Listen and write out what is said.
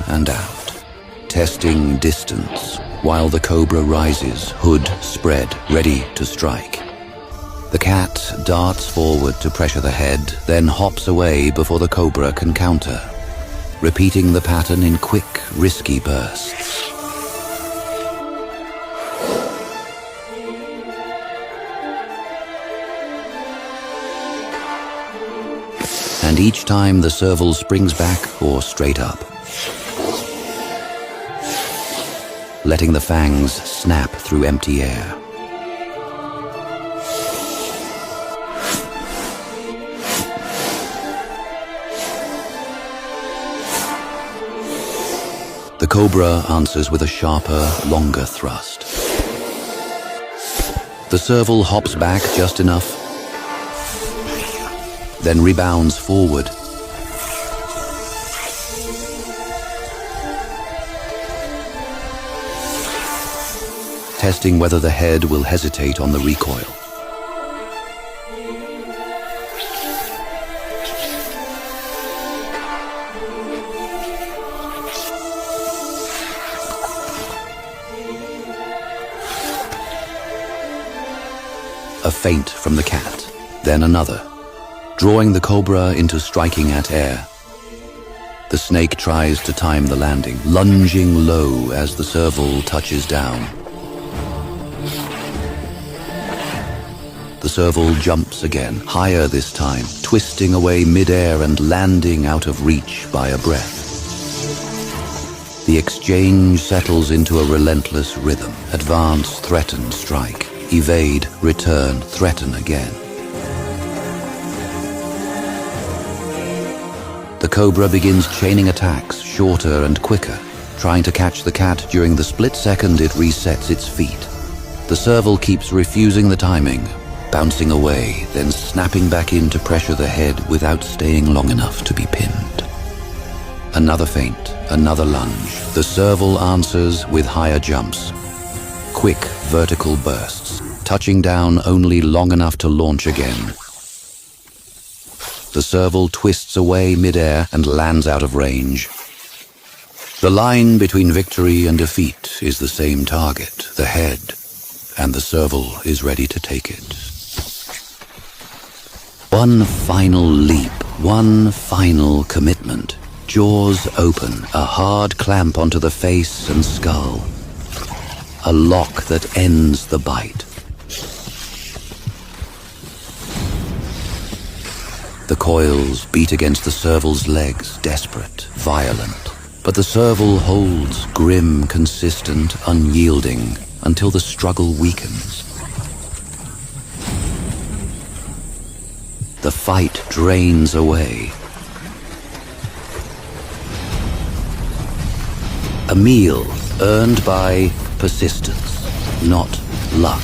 and out, testing distance, while the cobra rises, hood spread, ready to strike. The cat darts forward to pressure the head, then hops away before the cobra can counter, repeating the pattern in quick, risky bursts. And each time the serval springs back or straight up, letting the fangs snap through empty air. The cobra answers with a sharper, longer thrust. The serval hops back just enough, then rebounds forward. Testing whether the head will hesitate on the recoil. A feint from the cat, then another, drawing the cobra into striking at air. The snake tries to time the landing, lunging low as the serval touches down. The serval jumps again, higher this time, twisting away mid-air and landing out of reach by a breath. The exchange settles into a relentless rhythm. Advance, threaten, strike. Evade, return, threaten again. The cobra begins chaining attacks, shorter and quicker, trying to catch the cat during the split second it resets its feet. The serval keeps refusing the timing, bouncing away, then snapping back in to pressure the head without staying long enough to be pinned. Another feint, another lunge. The serval answers with higher jumps. Quick vertical bursts, touching down only long enough to launch again. The serval twists away mid-air and lands out of range. The line between victory and defeat is the same target, the head, and the serval is ready to take it. One final leap, one final commitment. Jaws open, a hard clamp onto the face and skull. A lock that ends the bite. The coils beat against the serval's legs, desperate, violent. But the serval holds, grim, consistent, unyielding, until the struggle weakens. The fight drains away. A meal earned by persistence, not luck.